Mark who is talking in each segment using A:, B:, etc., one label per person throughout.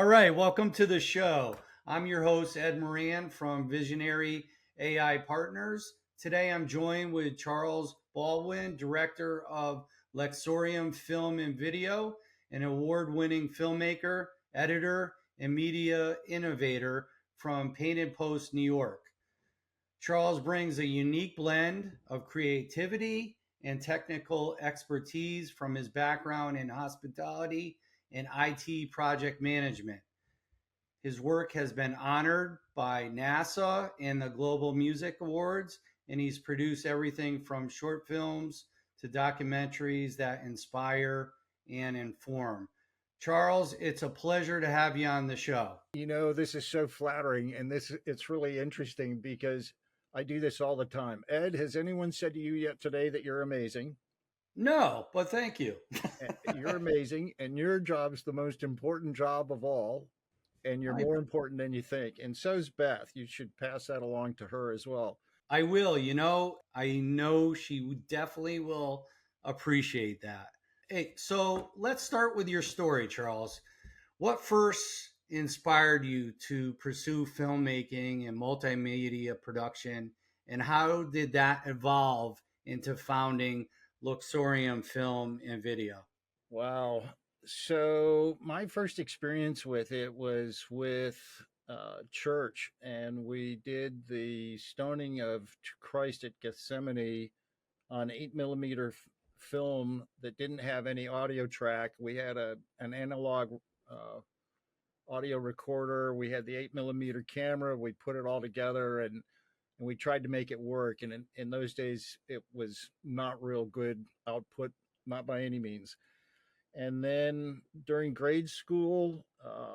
A: All right, welcome to the show. I'm your host, Ed Moran from Visionary AI Partners. Today I'm joined with Charles Baldwin, director of Luxoreum Film and Video, an award winning filmmaker, editor, and media innovator from Painted Post, New York. Charles brings a unique blend of creativity and technical expertise from his background in hospitality and IT project management. His work has been honored by NASA and the Global Music Awards, and he's produced everything from short films to documentaries that inspire and inform. Charles, it's a pleasure to have you on the show.
B: This is so flattering, and it's really interesting because I do this all the time. Ed, has anyone said to you yet today that you're amazing?
A: No, but thank you.
B: You're amazing, and your job's the most important job of all, and you're
A: I,
B: more important than you think. And so's Beth. You should pass that along to her as well.
A: I will. I know she definitely will appreciate that. Hey, so let's start with your story, Charles. What first inspired you to pursue filmmaking and multimedia production, and how did that evolve into founding Luxorium Film and Video?
B: Wow. So my first experience with it was with church, and we did the stoning of Christ at Gethsemane on 8 millimeter film that didn't have any audio track. We had an analog uh, audio recorder. We had the 8 millimeter camera. We put it all together, and we tried to make it work. And in those days, it was not real good output, not by any means. And then during grade school,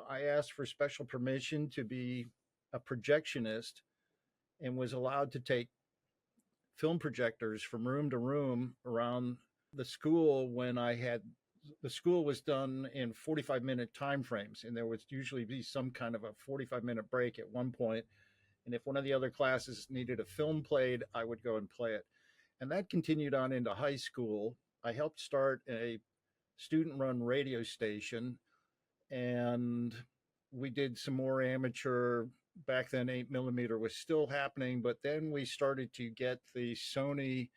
B: I asked for special permission to be a projectionist and was allowed to take film projectors from room to room around the school when the school was done in 45-minute time frames, and there would usually be some kind of a 45-minute break at one point. And if one of the other classes needed a film played, I would go and play it. And that continued on into high school. I helped start a student run radio station, and we did some more amateur. Back then 8 millimeter was still happening, but then we started to get the Sony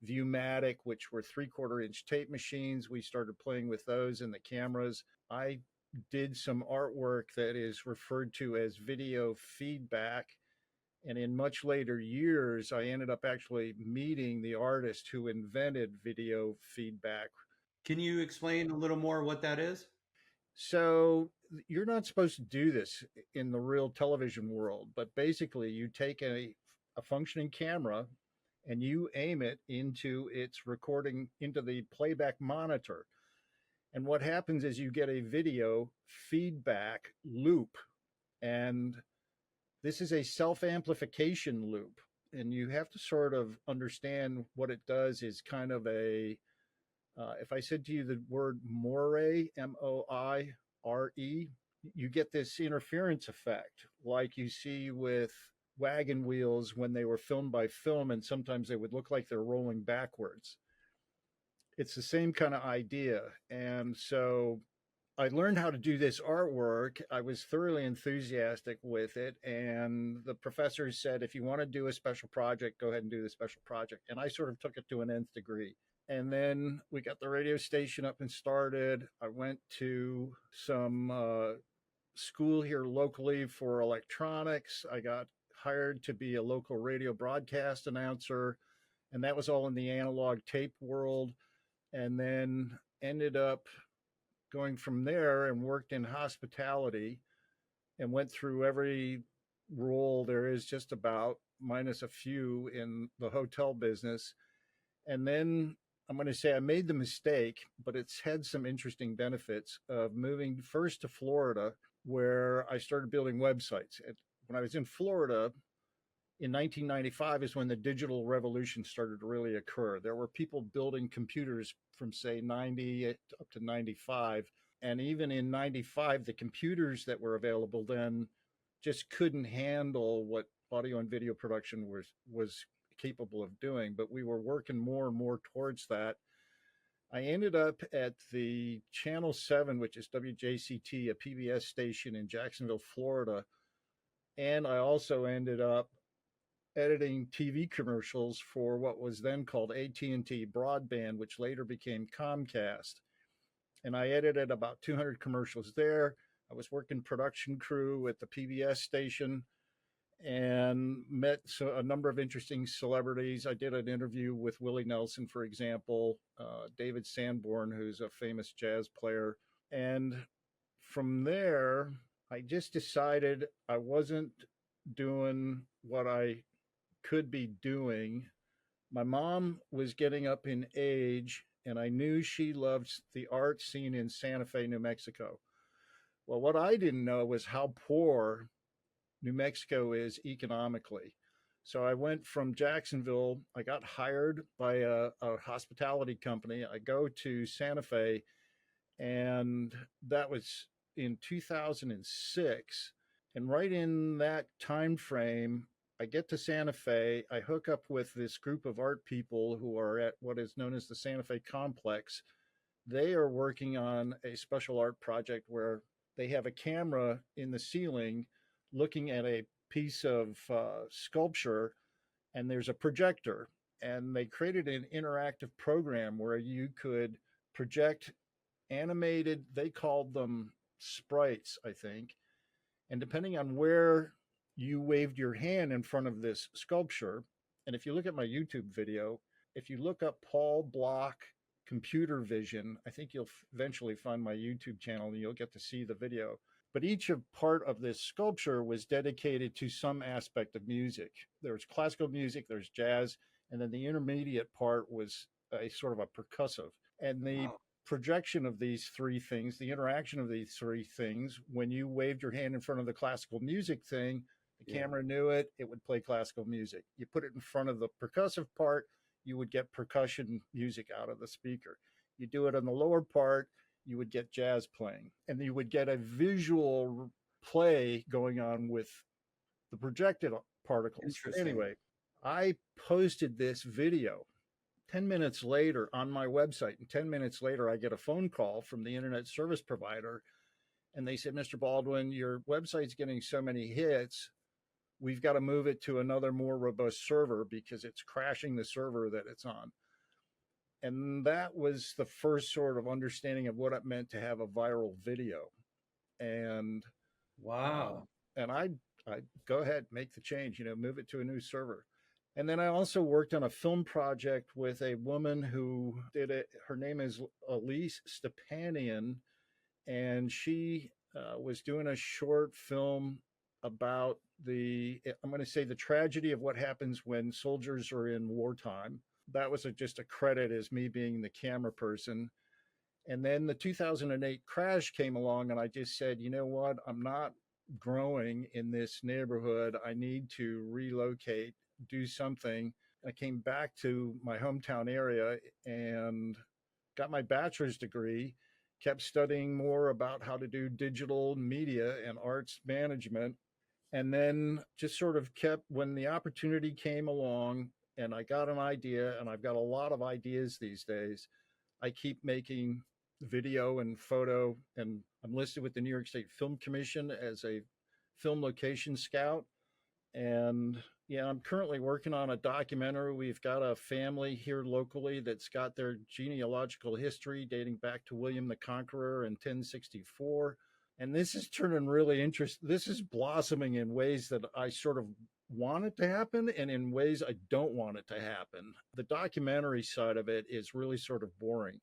B: Viewmatic, which were 3/4 inch tape machines. We started playing with those and the cameras. I did some artwork that is referred to as video feedback, and in much later years I ended up actually meeting the artist who invented video feedback.
A: Can you explain a little more what that is?
B: So you're not supposed to do this in the real television world, but basically you take a functioning camera and you aim it into its recording, into the playback monitor. And what happens is you get a video feedback loop. And this is a self-amplification loop. And you have to sort of understand what it does is kind of if I said to you the word moire, Moire, you get this interference effect like you see with wagon wheels when they were filmed by film, and sometimes they would look like they're rolling backwards. It's the same kind of idea. And so I learned how to do this artwork. I was thoroughly enthusiastic with it. And the professor said, if you want to do a special project, go ahead and do the special project. And I sort of took it to an nth degree. And then we got the radio station up and started. I went to some school here locally for electronics. I got hired to be a local radio broadcast announcer, and that was all in the analog tape world. And then ended up going from there and worked in hospitality and went through every role there is just about, minus a few, in the hotel business. And then I'm going to say I made the mistake, but it's had some interesting benefits of moving first to Florida, where I started building websites. When I was in Florida in 1995 is when the digital revolution started to really occur. There were people building computers from, say, 90 up to 95. And even in 95, the computers that were available then just couldn't handle what audio and video production was capable of doing. But we were working more and more towards that. I ended up at the Channel 7, which is WJCT, a PBS station in Jacksonville, Florida. And I also ended up editing TV commercials for what was then called AT&T Broadband, which later became Comcast. And I edited about 200 commercials there. I was working production crew at the PBS station and met a number of interesting celebrities. I did an interview with Willie Nelson, for example, David Sanborn, who's a famous jazz player. And from there, I just decided I wasn't doing what I could be doing. My mom was getting up in age, and I knew she loved the art scene in Santa Fe, New Mexico. Well, what I didn't know was how poor New Mexico is economically. So I went from Jacksonville, I got hired by a hospitality company. I go to Santa Fe, and that was in 2006. And right in that time frame, I get to Santa Fe. I hook up with this group of art people who are at what is known as the Santa Fe Complex. They are working on a special art project where they have a camera in the ceiling looking at a piece of sculpture, and there's a projector. And they created an interactive program where you could project animated, they called them sprites, I think. And depending on where you waved your hand in front of this sculpture, and if you look at my YouTube video, if you look up Paul Block computer vision, I think you'll eventually find my YouTube channel and you'll get to see the video. But each part of this sculpture was dedicated to some aspect of music. There's classical music, there's jazz, and then the intermediate part was a sort of a percussive. And the projection of these three things, the interaction of these three things, when you waved your hand in front of the classical music thing, the camera knew it, it would play classical music. You put it in front of the percussive part, you would get percussion music out of the speaker. You do it on the lower part, you would get jazz playing. And you would get a visual play going on with the projected particles. Anyway, I posted this video 10 minutes later on my website. And 10 minutes later, I get a phone call from the internet service provider. And they said, Mr. Baldwin, your website's getting so many hits. We've got to move it to another more robust server because it's crashing the server that it's on. And that was the first sort of understanding of what it meant to have a viral video. And
A: wow.
B: And I go ahead, make the change, move it to a new server. And then I also worked on a film project with a woman who did it. Her name is Elise Stepanian, and she was doing a short film about I'm going to say the tragedy of what happens when soldiers are in wartime. That was just a credit as me being the camera person. And then the 2008 crash came along, and I just said, you know what? I'm not growing in this neighborhood. I need to relocate, do something. I came back to my hometown area and got my bachelor's degree, kept studying more about how to do digital media and arts management. And then just sort of kept, when the opportunity came along and I got an idea, and I've got a lot of ideas these days, I keep making video and photo, and I'm listed with the New York State Film Commission as a film location scout. And I'm currently working on a documentary. We've got a family here locally that's got their genealogical history dating back to William the Conqueror in 1064. And this is turning really interesting. This is blossoming in ways that I sort of want it to happen and in ways I don't want it to happen. The documentary side of it is really sort of boring.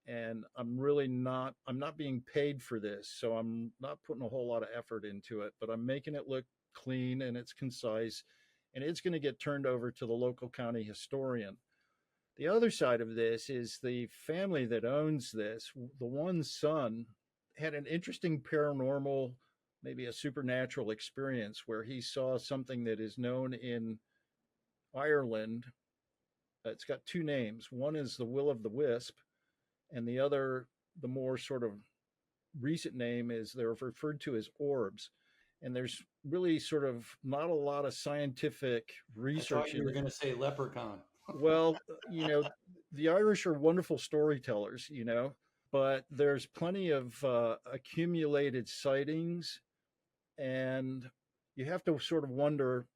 B: And I'm not being paid for this. So I'm not putting a whole lot of effort into it, but I'm making it look clean and it's concise, and it's going to get turned over to the local county historian. The other side of this is the family that owns this. The one son had an interesting paranormal, maybe a supernatural experience where he saw something that is known in Ireland. It's got two names. One is the Will of the Wisp, and the other, the more sort of recent name, is they're referred to as orbs. And there's really sort of not a lot of scientific research.
A: I thought you were going to say leprechaun.
B: Well, the Irish are wonderful storytellers, but there's plenty of accumulated sightings, and you have to sort of wonder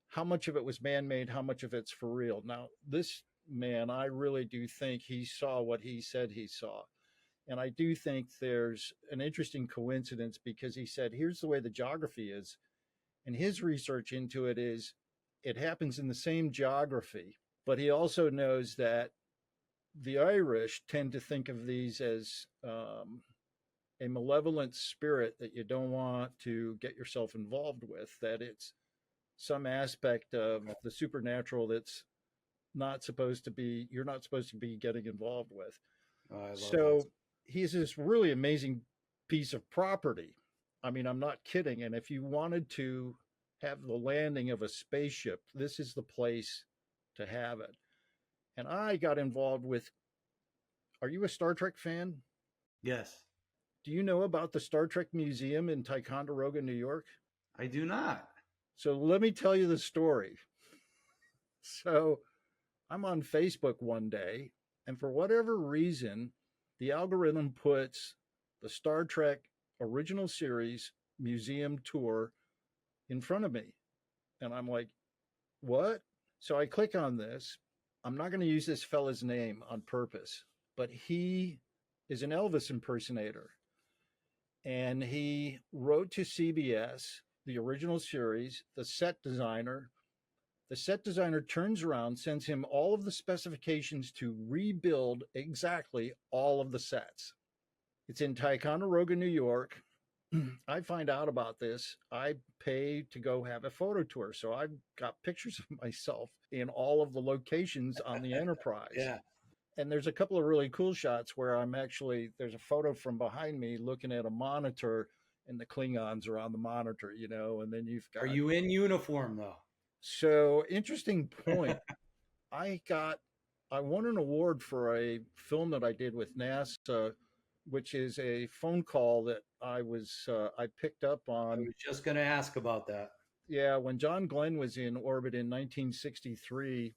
B: how much of it was man made, how much of it's for real. Now, this man, I really do think he saw what he said he saw. And I do think there's an interesting coincidence because he said, here's the way the geography is. And his research into it is it happens in the same geography, but he also knows that the Irish tend to think of these as a malevolent spirit that you don't want to get yourself involved with, that it's some aspect of the supernatural that's not supposed to be, you're not supposed to be getting involved with.
A: Oh, I love that.
B: So he's this really amazing piece of property. I mean, I'm not kidding. And if you wanted to have the landing of a spaceship, this is the place to have it. And I got involved with, are you a Star Trek fan?
A: Yes,
B: Do you know about the Star Trek Museum in Ticonderoga, New York?
A: I do not.
B: So let me tell you the story. So I'm on Facebook one day, and for whatever reason, the algorithm puts the Star Trek original series museum tour in front of me. And I'm like, what? So I click on this. I'm not going to use this fella's name on purpose, but he is an Elvis impersonator. And he wrote to CBS, the original series, the set designer. The set designer turns around, sends him all of the specifications to rebuild exactly all of the sets. It's in Ticonderoga, New York. I find out about this. I pay to go have a photo tour. So I've got pictures of myself in all of the locations on the Enterprise.
A: Yeah.
B: And there's a couple of really cool shots where there's a photo from behind me looking at a monitor and the Klingons are on the monitor, and then you've got.
A: Are you in uniform though?
B: So interesting point. I won an award for a film that I did with NASA, which is a phone call that I picked up
A: I
B: on.
A: was just going to ask about that.
B: Yeah, when John Glenn was in orbit in 1963,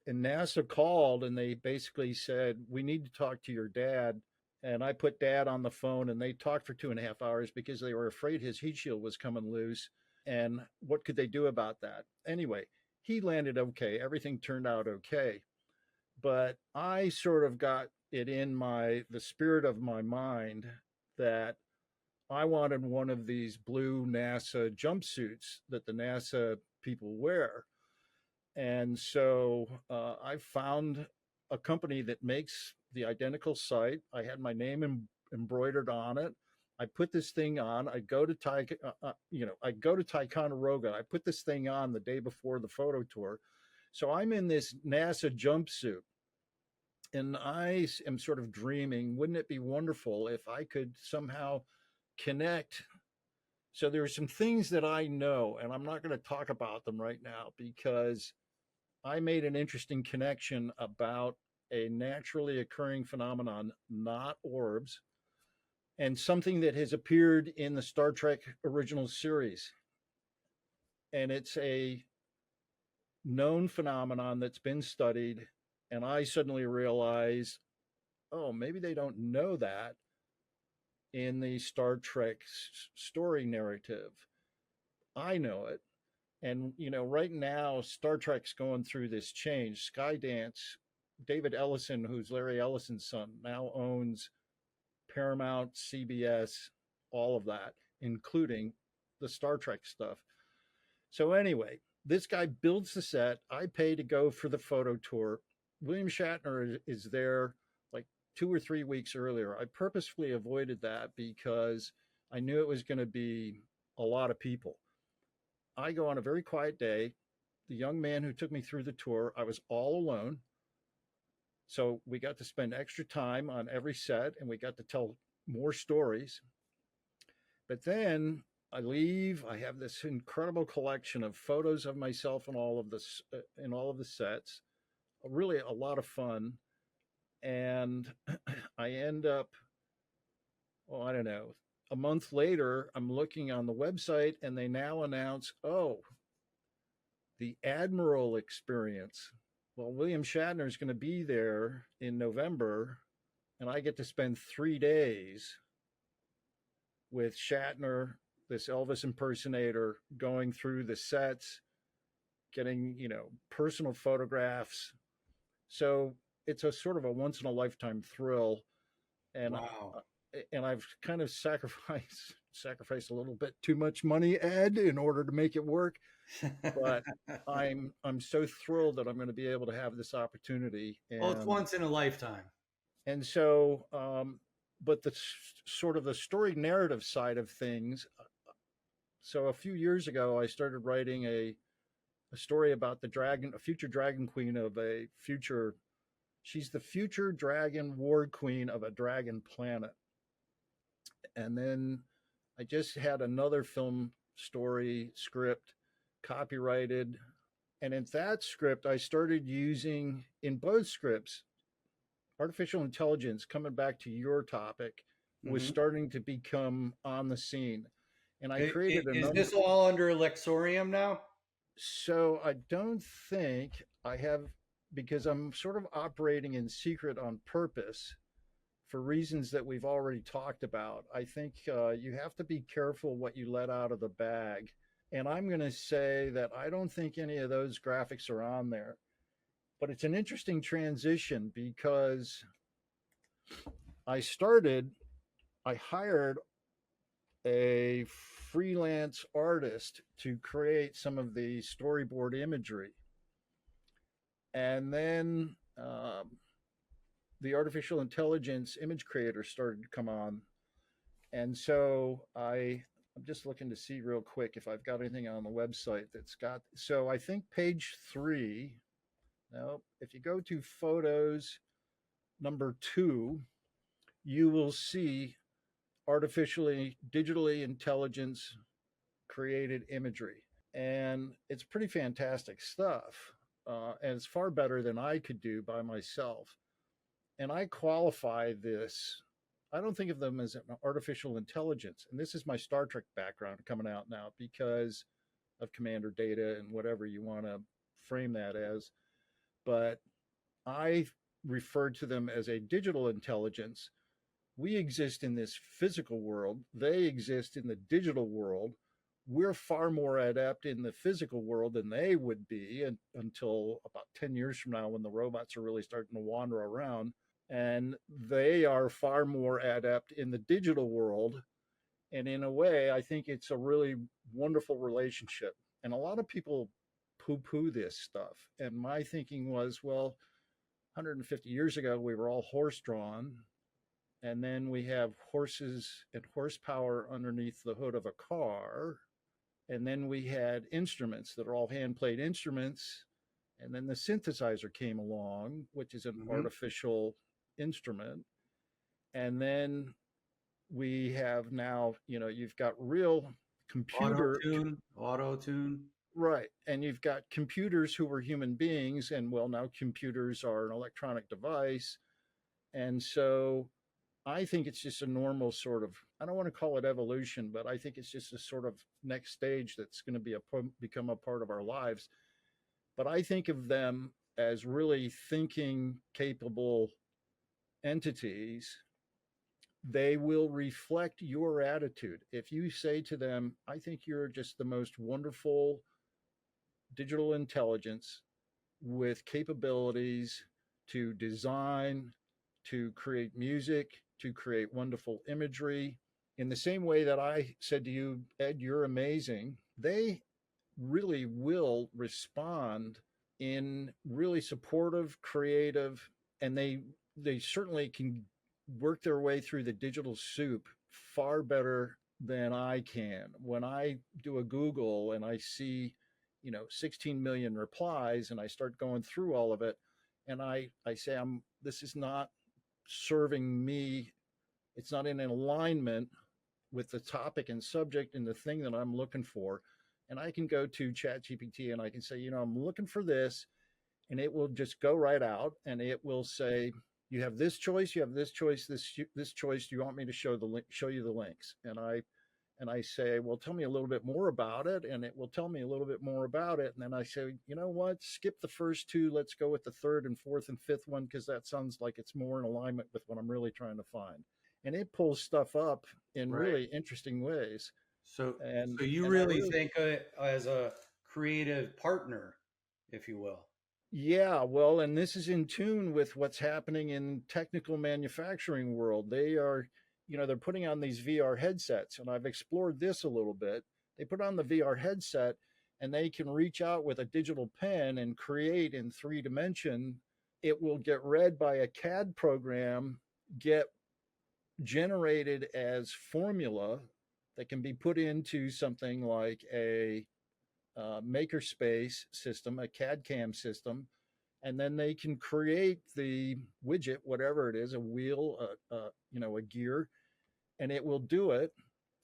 B: and NASA called and they basically said, "We need to talk to your dad." And I put dad on the phone and they talked for 2.5 hours because they were afraid his heat shield was coming loose. And what could they do about that? Anyway, he landed okay. Everything turned out okay. But I sort of got it in the spirit of my mind that I wanted one of these blue NASA jumpsuits that the NASA people wear. And so I found a company that makes the identical site. I had my name embroidered on it. I put this thing on. I go to Ticonderoga. I put this thing on the day before the photo tour. So I'm in this NASA jumpsuit, and I am sort of dreaming, wouldn't it be wonderful if I could somehow connect? So there are some things that I know, and I'm not going to talk about them right now because I made an interesting connection about a naturally occurring phenomenon, not orbs, and something that has appeared in the Star Trek original series. And it's a known phenomenon that's been studied. And I suddenly realized, oh, maybe they don't know that in the Star Trek story narrative. I know it. And, right now, Star Trek's going through this change. Skydance, David Ellison, who's Larry Ellison's son, now owns Paramount, CBS, all of that, including the Star Trek stuff. So anyway, this guy builds the set. I pay to go for the photo tour. William Shatner is there like 2 or 3 weeks earlier. I purposefully avoided that because I knew it was going to be a lot of people. I go on a very quiet day. The young man who took me through the tour, I was all alone. So we got to spend extra time on every set and we got to tell more stories. But then I leave. I have this incredible collection of photos of myself in all of the sets. Really a lot of fun. And I end up, I don't know, a month later, I'm looking on the website and they now announce, the Admiral experience. Well, William Shatner is going to be there in November, and I get to spend 3 days with Shatner, this Elvis impersonator, going through the sets, getting, personal photographs. So it's a sort of a once in a lifetime thrill. And
A: Wow.
B: I've kind of sacrificed a little bit too much money, Ed, in order to make it work. But I'm so thrilled that I'm going to be able to have this opportunity.
A: Well, it's once in a lifetime.
B: And so but the sort of the story narrative side of things. So a few years ago, I started writing a story about the dragon, a future dragon queen of a future. She's the future dragon ward queen of a dragon planet. And then I just had another film story script copyrighted. And in that script, I started using, in both scripts, artificial intelligence, coming back to your topic, was
A: Mm-hmm.
B: starting to become on the scene. And I created a
A: Is
B: number.
A: this all under Luxorium now?
B: So I don't think I have, because I'm sort of operating in secret on purpose for reasons that we've already talked about. I think you have to be careful what you let out of the bag. And I'm going to say that I don't think any of those graphics are on there. But it's an interesting transition because I hired a freelance artist to create some of the storyboard imagery. And then the artificial intelligence image creator started to come on. And so I'm just looking to see real quick if I've got anything on the website that's got. So I think page 3. Now, if you go to photos number 2, you will see artificially, digitally intelligence created imagery. And it's pretty fantastic stuff. And it's far better than I could do by myself. And I qualify this. I don't think of them as an artificial intelligence. And this is my Star Trek background coming out now because of Commander Data and whatever you want to frame that as. But I refer to them as a digital intelligence. We exist in this physical world. They exist in the digital world. We're far more adept in the physical world than they would be until about 10 years from now when the robots are really starting to wander around. And they are far more adept in the digital world. And in a way, I think it's a really wonderful relationship. And a lot of people poo poo this stuff. And my thinking was, well, 150 years ago, we were all horse drawn. And then we have horses and horsepower underneath the hood of a car. And then we had instruments that are all hand played instruments. And then the synthesizer came along, which is an artificial instrument. And then we have now, you've got real
A: Auto tune.
B: Right. And you've got computers who were human beings. And well, now computers are an electronic device. And so I think it's just a normal sort of, I don't want to call it evolution, but I think it's just a sort of next stage that's going to become a part of our lives. But I think of them as really thinking capable entities. They will reflect your attitude. If you say to them, I think you're just the most wonderful digital intelligence with capabilities to design, to create music, to create wonderful imagery. In the same way that I said to you, Ed, you're amazing, they really will respond in really supportive, creative, and they certainly can work their way through the digital soup far better than I can. When I do a Google and I see, 16 million replies and I start going through all of it and I say, this is not serving me. It's not in alignment with the topic and subject and the thing that I'm looking for. And I can go to ChatGPT and I can say, I'm looking for this, and it will just go right out and it will say, you have this choice, you have this choice, this choice. Do you want me to show you the links? And I And I say, well, tell me a little bit more about it. And it will tell me a little bit more about it. And then I say, you know what? Skip the first two. Let's go with the third and fourth and fifth one because that sounds like it's more in alignment with what I'm really trying to find. And it pulls stuff up in
A: Right.
B: really interesting ways.
A: So,
B: And
A: so you
B: and I
A: really
B: really
A: think as a creative partner, if you will.
B: Yeah, well, and this is in tune with what's happening in technical manufacturing world. They are, they're putting on these VR headsets, and I've explored this a little bit. They put on the VR headset and they can reach out with a digital pen and create in 3 dimension. It will get read by a CAD program, get generated as formula that can be put into something like a makerspace system, a CAD CAM system, and then they can create the widget, whatever it is, a wheel, a gear, and it will do it.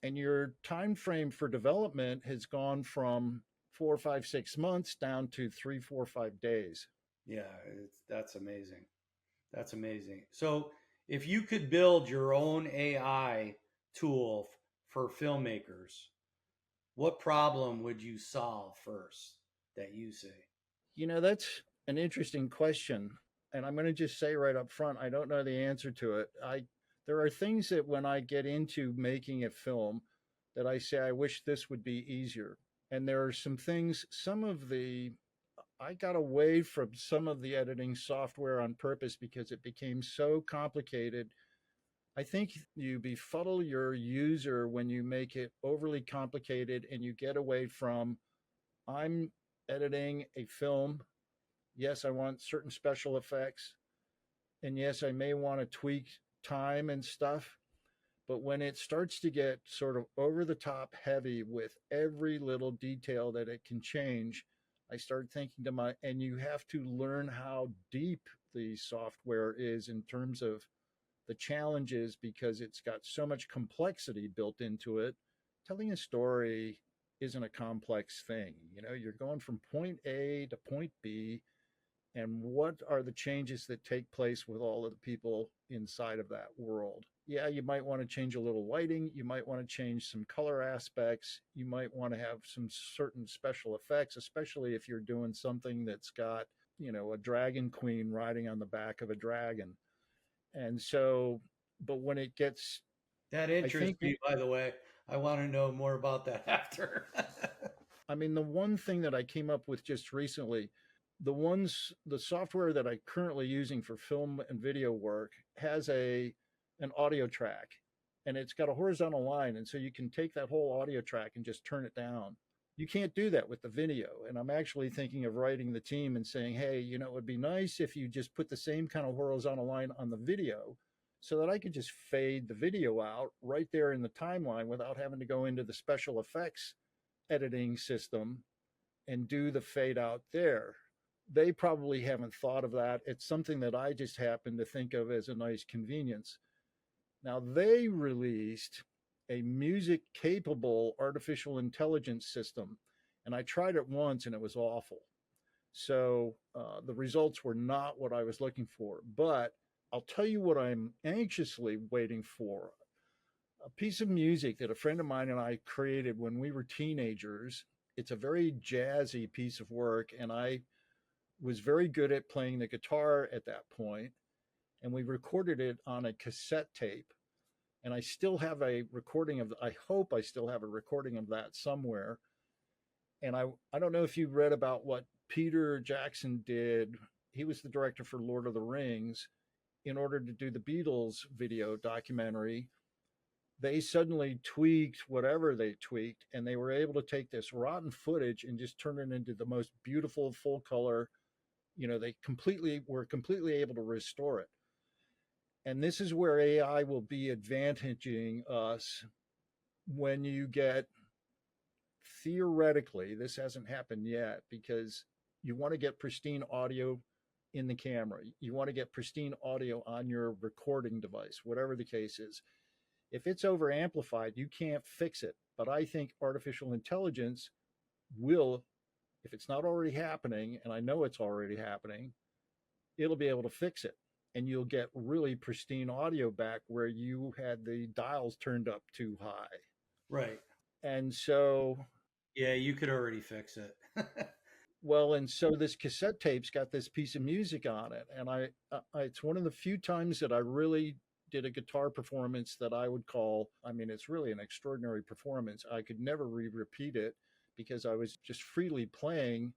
B: And your time frame for development has gone from 4, 5, 6 months down to 3, 4, 5 days.
A: Yeah, that's amazing. That's amazing. So, if you could build your own AI tool for filmmakers, what problem would you solve first that you see?
B: That's an interesting question. And I'm going to just say right up front, I don't know the answer to it. There are things that when I get into making a film that I say I wish this would be easier. And there are some things, I got away from some of the editing software on purpose because it became so complicated. I think you befuddle your user when you make it overly complicated and you get away from I'm editing a film. Yes, I want certain special effects. And yes, I may want to tweak time and stuff. But when it starts to get sort of over the top heavy with every little detail that it can change, I start thinking and you have to learn how deep the software is in terms of the challenges because it's got so much complexity built into it. Telling a story isn't a complex thing. You're going from point A to point B, and what are the changes that take place with all of the people inside of that world. Yeah, you might want to change a little lighting, you might want to change some color aspects, you might want to have some certain special effects, especially if you're doing something that's got a dragon queen riding on the back of a dragon. And so, but when it gets,
A: That
B: I
A: interests
B: think,
A: me, by the way. I want to know more about that after.
B: I mean, the one thing that I came up with just recently, the software that I'm currently using for film and video work has an audio track, and it's got a horizontal line, and so you can take that whole audio track and just turn it down. You can't do that with the video, and I'm actually thinking of writing the team and saying, hey, it would be nice if you just put the same kind of horizontal line on the video so that I could just fade the video out right there in the timeline without having to go into the special effects editing system and do the fade out there. They probably haven't thought of that. It's something that I just happen to think of as a nice convenience. Now, they released a music capable artificial intelligence system, and I tried it once and it was awful. So the results were not what I was looking for. But I'll tell you what I'm anxiously waiting for, a piece of music that a friend of mine and I created when we were teenagers. It's a very jazzy piece of work, and I was very good at playing the guitar at that point. And we recorded it on a cassette tape. And I still have a recording of, I hope I still have a recording of that somewhere. And I don't know if you read about what Peter Jackson did. He was the director for Lord of the Rings. In order to do the Beatles video documentary, they suddenly tweaked whatever they tweaked, and they were able to take this rotten footage and just turn it into the most beautiful full color. They were completely able to restore it. And this is where AI will be advantaging us when you get, theoretically, this hasn't happened yet because you want to get pristine audio in the camera. You want to get pristine audio on your recording device, whatever the case is. If it's over amplified, you can't fix it. But I think artificial intelligence will, if it's not already happening, and I know it's already happening, it'll be able to fix it. And you'll get really pristine audio back where you had the dials turned up too high.
A: Right.
B: And so,
A: Yeah, you could already fix it.
B: well, and so this cassette tape's got this piece of music on it, and it's one of the few times that I really did a guitar performance that I would call, I mean, it's really an extraordinary performance. I could never repeat it because I was just freely playing,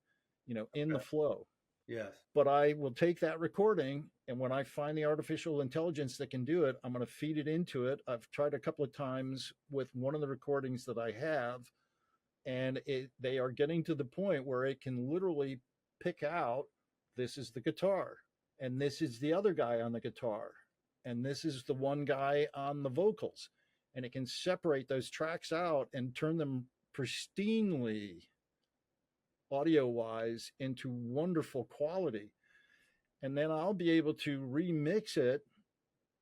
B: in the
A: Okay.
B: flow.
A: Yes.
B: But I will take that recording, and when I find the artificial intelligence that can do it, I'm going to feed it into it. I've tried a couple of times with one of the recordings that I have, and they are getting to the point where it can literally pick out, this is the guitar, and this is the other guy on the guitar, and this is the one guy on the vocals, and it can separate those tracks out and turn them pristinely, audio wise, into wonderful quality. And then I'll be able to remix it,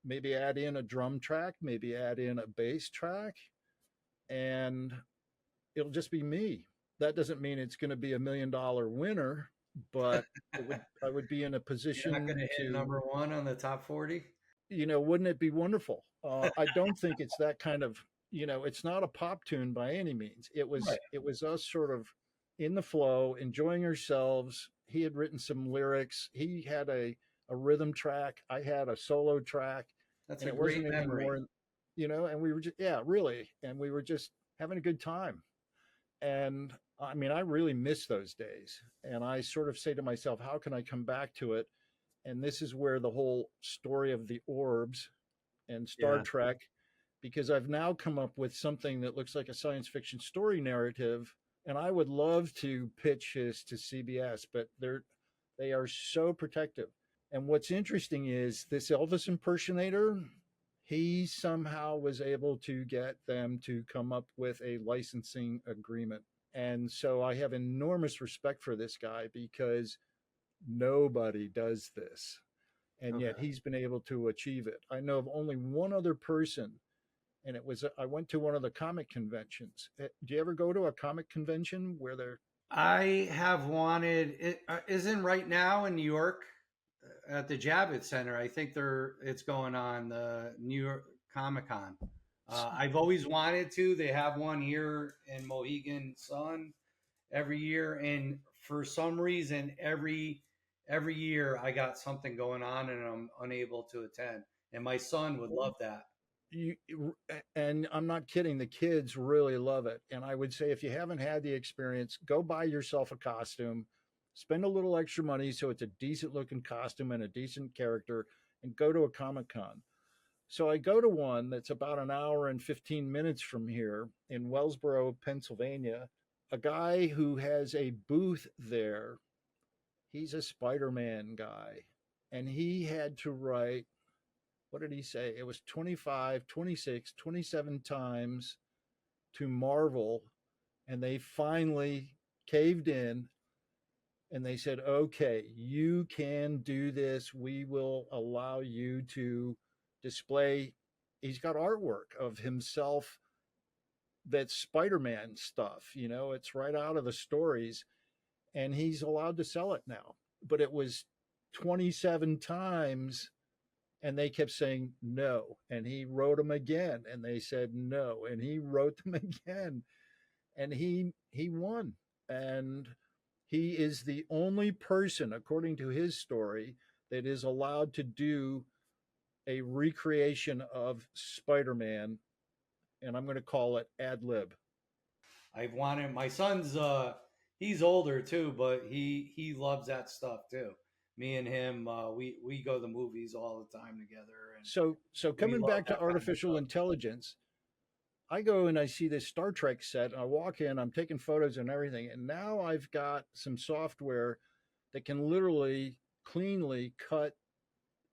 B: maybe add in a drum track, maybe add in a bass track, and it'll just be me. That doesn't mean it's going to be $1 million winner, but I would be in a
A: You're not going to
B: position
A: hit
B: to,
A: number one on the top 40.
B: wouldn't it be wonderful? I don't think it's that kind of, it's not a pop tune by any means.
A: Right.
B: It was us sort of in the flow, enjoying ourselves. He had written some lyrics. He had a rhythm track. I had a solo track,
A: That's
B: and
A: a
B: it
A: great
B: wasn't any
A: memory.
B: more, and we were just, yeah, really. And we were just having a good time. And I mean, I really miss those days. And I sort of say to myself, how can I come back to it? And this is where the whole story of the orbs and Star
A: Yeah.
B: Trek, because I've now come up with something that looks like a science fiction story narrative. And I would love to pitch this to CBS, but they are so protective. And what's interesting is this Elvis impersonator, he somehow was able to get them to come up with a licensing agreement. And so I have enormous respect for this guy because nobody does this. And
A: Okay.
B: yet he's been able to achieve it. I know of only one other person, and I went to one of the comic conventions. Do you ever go to a comic convention where they're,
A: I have wanted it isn't right now in New York at the Javits Center. I think it's going on the New York Comic Con. I've always wanted to. They have one here in Mohegan Sun every year, and for some reason, every year I got something going on, and I'm unable to attend. And my son would love that.
B: you, and I'm not kidding, the kids really love it. And I would say if you haven't had the experience, go buy yourself a costume, spend a little extra money so it's a decent looking costume and a decent character, and go to a Comic Con. So I go to one that's about an hour and 15 minutes from here in Wellsboro, Pennsylvania. A guy who has a booth there, he's a Spider-Man guy, and he had to write, what did he say? It was 25, 26, 27 times to Marvel, and they finally caved in and they said, okay, you can do this. We will allow you to display. He's got artwork of himself that's Spider-Man stuff, it's right out of the stories, and he's allowed to sell it now. But it was 27 times, and they kept saying no, and he wrote them again and they said no, and he wrote them again, and he won. And he is the only person, according to his story, that is allowed to do a recreation of Spider-Man, and I'm going to call it ad lib.
A: I've wanted my son's he's older too, but he loves that stuff too. Me and him we go to the movies all the time together, and
B: So
A: we
B: coming
A: love
B: back to
A: that kind of
B: artificial
A: stuff.
B: intelligence, I go and I see this Star Trek set, and I walk in, I'm taking photos and everything, and now I've got some software that can literally cleanly cut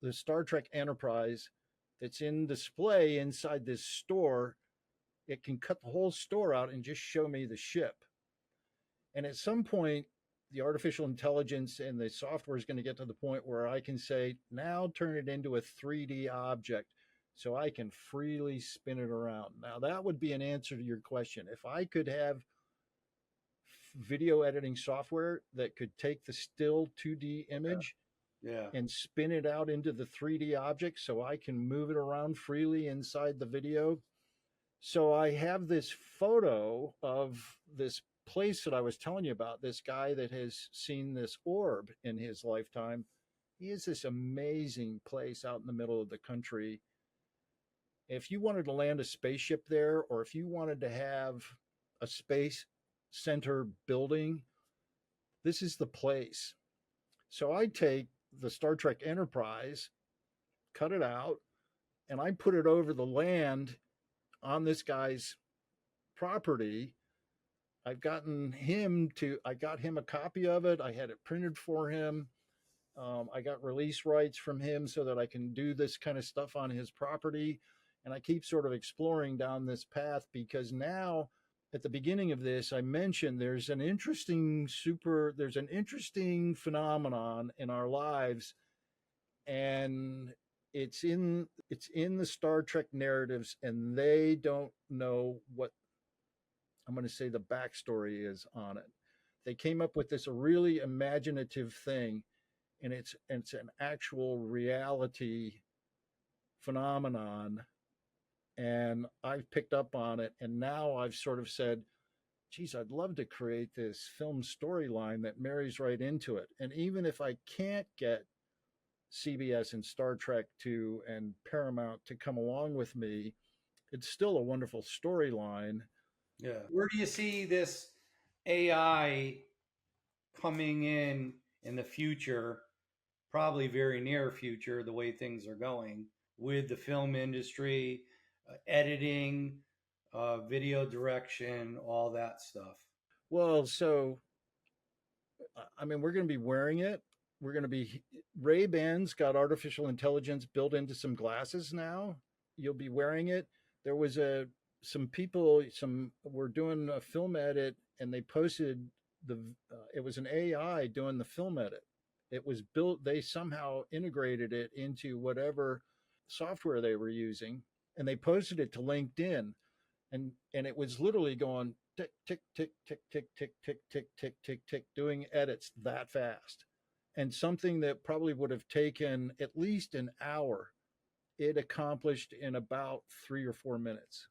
B: the Star Trek Enterprise that's in display inside this store. It can cut the whole store out and just show me the ship. And at some point, the artificial intelligence and the software is going to get to the point where I can say, now turn it into a 3D object so I can freely spin it around. Now, that would be an answer to your question. If I could have video editing software that could take the still 2D image
A: Yeah.
B: and spin it out into the 3D object so I can move it around freely inside the video, So I have this photo of this place that I was telling you about, this guy that has seen this orb in his lifetime. He has this amazing place out in the middle of the country. If you wanted to land a spaceship there, or if you wanted to have a space center building, this is the place. So I take the Star Trek Enterprise, cut it out, and I put it over the land on this guy's property. I got him a copy of it. I had it printed for him. I got release rights from him so that I can do this kind of stuff on his property. And I keep sort of exploring down this path because now, at the beginning of this, I mentioned there's an interesting phenomenon in our lives, and it's in the Star Trek narratives, and they don't know what I'm going to say the backstory is on it. They came up with this really imaginative thing, and it's an actual reality phenomenon. And I've picked up on it, and now I've sort of said, geez, I'd love to create this film storyline that marries right into it. And even if I can't get CBS and Star Trek to and Paramount to come along with me, it's still a wonderful storyline.
A: Yeah. Where do you see this AI coming in the future? Probably very near future, the way things are going with the film industry, editing, video direction, all that stuff.
B: Well, so I mean, we're going to be wearing it. We're going to be Ray-Bans got artificial intelligence built into some glasses now. You'll be wearing it. There was some were doing a film edit, and they posted it was an AI doing the film edit. It was built, they somehow integrated it into whatever software they were using, and they posted it to LinkedIn, and it was literally going tick tick tick tick tick tick tick tick tick tick tick, doing edits that fast. And something that probably would have taken at least an hour, it accomplished in about 3 or 4 minutes.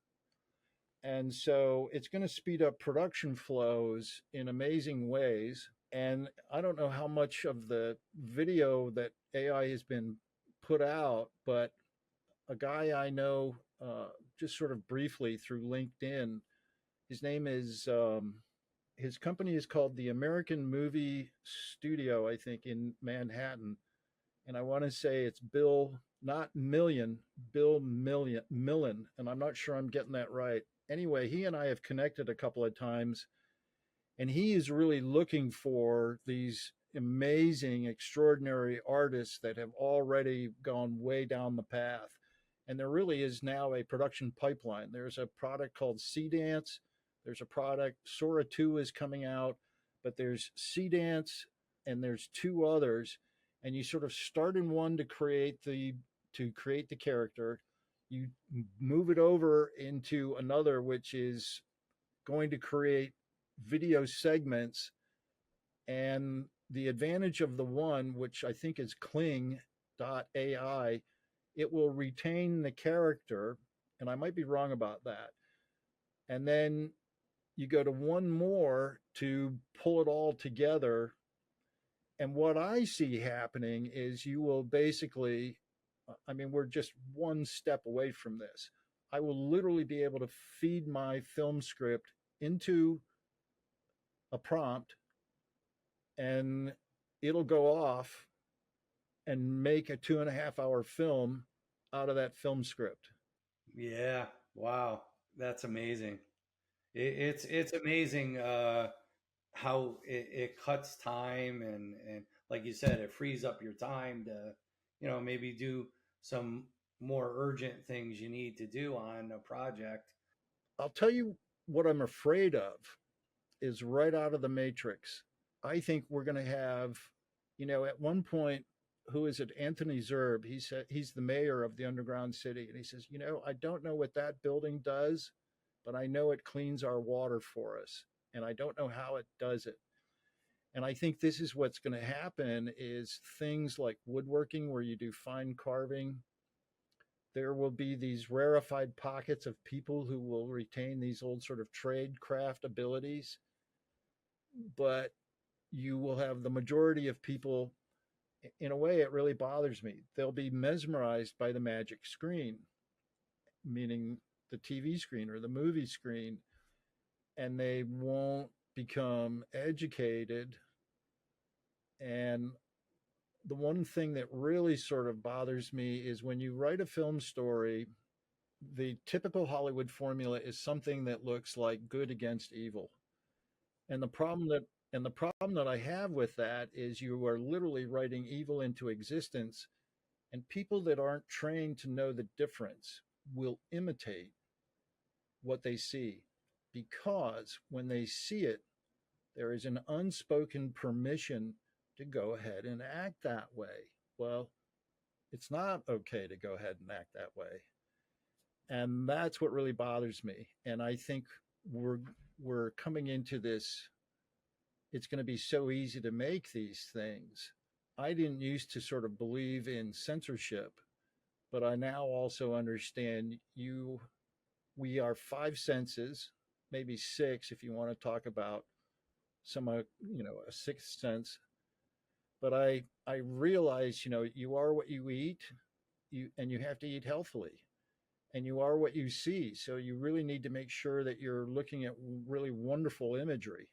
B: And so it's going to speed up production flows in amazing ways. And I don't know how much of the video that AI has been put out, but a guy I know, just sort of briefly through LinkedIn, his name is, his company is called the American Movie Studio, I think, in Manhattan. And I want to say it's Bill, not Million, Bill Millen. And I'm not sure I'm getting that right. Anyway, he and I have connected a couple of times, and he is really looking for these amazing, extraordinary artists that have already gone way down the path. And there really is now a production pipeline. There's a product called Sea Dance. There's a product, Sora 2 is coming out, but there's Sea Dance and there's two others. And you sort of start in one to create the character. You move it over into another, which is going to create video segments. And the advantage of the one, which I think is Kling.ai, it will retain the character. And I might be wrong about that. And then you go to one more to pull it all together. And what I see happening is you will basically, I mean, we're just one step away from this. I will literally be able to feed my film script into a prompt, and it'll go off and make a 2.5 hour film out of that film script.
A: Yeah. Wow. That's amazing. It's amazing how it cuts time and like you said, it frees up your time to, maybe do some more urgent things you need to do on a project.
B: I'll tell you what I'm afraid of is right out of the matrix. I think we're going to have, at one point, who is it? Anthony Zerb. He said he's the mayor of the underground city. And he says, I don't know what that building does, but I know it cleans our water for us. And I don't know how it does it. And I think this is what's going to happen is things like woodworking, where you do fine carving, there will be these rarefied pockets of people who will retain these old sort of trade craft abilities, but you will have the majority of people. In a way, it really bothers me. They'll be mesmerized by the magic screen, meaning the TV screen or the movie screen, and they won't become educated. And the one thing that really sort of bothers me is when you write a film story, the typical Hollywood formula is something that looks like good against evil. And the problem that I have with that is you are literally writing evil into existence, and people that aren't trained to know the difference will imitate what they see, because when they see it, there is an unspoken permission to go ahead and act that way. Well, it's not okay to go ahead and act that way. And that's what really bothers me. And I think we're we're coming into this. It's going to be so easy to make these things. I didn't used to sort of believe in censorship, but I now also understand you we are five senses, maybe six if you want to talk about some a sixth sense. But I realize, you are what you eat, you have to eat healthily, and you are what you see. So you really need to make sure that you're looking at really wonderful imagery,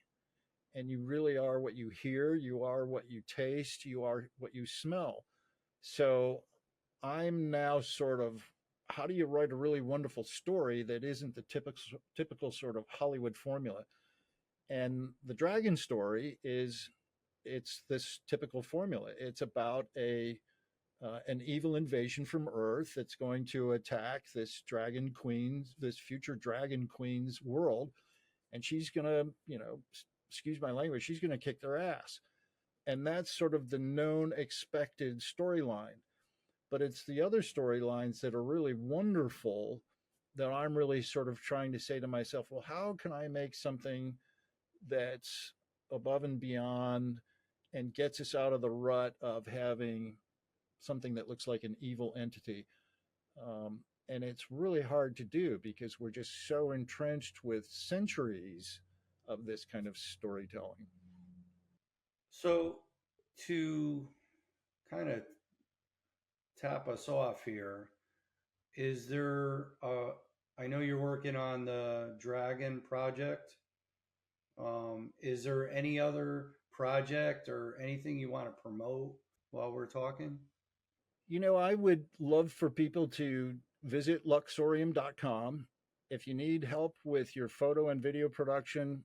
B: and you really are what you hear, you are what you taste, you are what you smell. So I'm now sort of, how do you write a really wonderful story that isn't the typical sort of Hollywood formula? And the dragon story is, it's this typical formula. It's about a an evil invasion from Earth that's going to attack this dragon queen, this future dragon queen's world, and she's gonna, excuse my language, she's gonna kick their ass. And that's sort of the known expected storyline. But it's the other storylines that are really wonderful that I'm really sort of trying to say to myself, well, how can I make something that's above and beyond and gets us out of the rut of having something that looks like an evil entity? And it's really hard to do because we're just so entrenched with centuries of this kind of storytelling.
A: So, to kind of tap us off here, is there, I know you're working on the Dragon project. Is there any other project or anything you want to promote while we're talking?
B: I would love for people to visit Luxorium.com. If you need help with your photo and video production,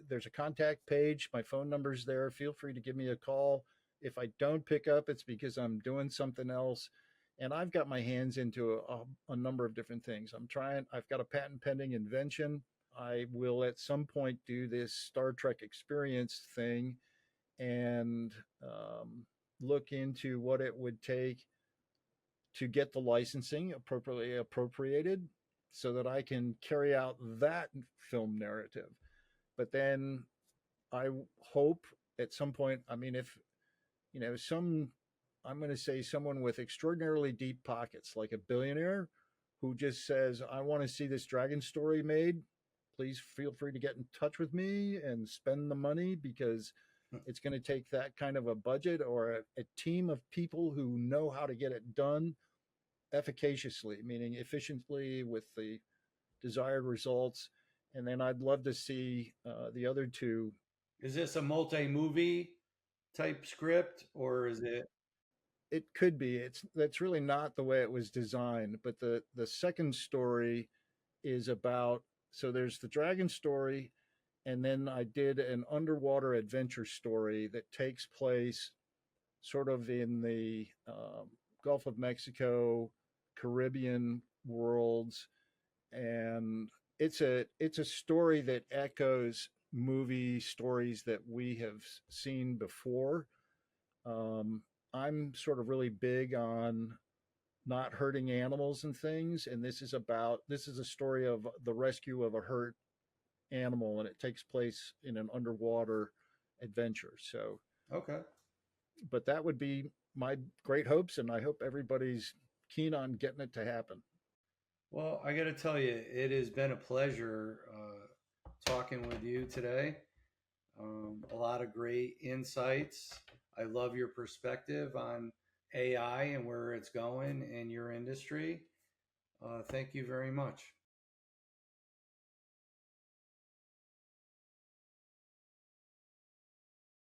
B: there's a contact page. My phone number's there. Feel free to give me a call. If I don't pick up, it's because I'm doing something else. And I've got my hands into a number of different things. I've got a patent pending invention. I will at some point do this Star Trek experience thing and look into what it would take to get the licensing appropriately appropriated so that I can carry out that film narrative. But then I hope at some point, I mean, if, I'm going to say someone with extraordinarily deep pockets, like a billionaire who just says, I want to see this dragon story made, please feel free to get in touch with me and spend the money, because it's going to take that kind of a budget or a team of people who know how to get it done efficaciously, meaning efficiently with the desired results. And then I'd love to see the other two.
A: Is this a multi movie type script or is it?
B: It could be. That's really not the way it was designed. But the second story is about, so there's the dragon story, and then I did an underwater adventure story that takes place sort of in the Gulf of Mexico, Caribbean worlds, and it's a story that echoes movie stories that we have seen before. Um, I'm sort of really big on not hurting animals and things, and this is a story of the rescue of a hurt animal, and it takes place in an underwater adventure. So,
A: Okay.
B: but that would be my great hopes, and I hope everybody's keen on getting it to happen.
A: Well, I got to tell you, it has been a pleasure talking with you today. A lot of great insights. I love your perspective on AI and where it's going in your industry. Thank you very much.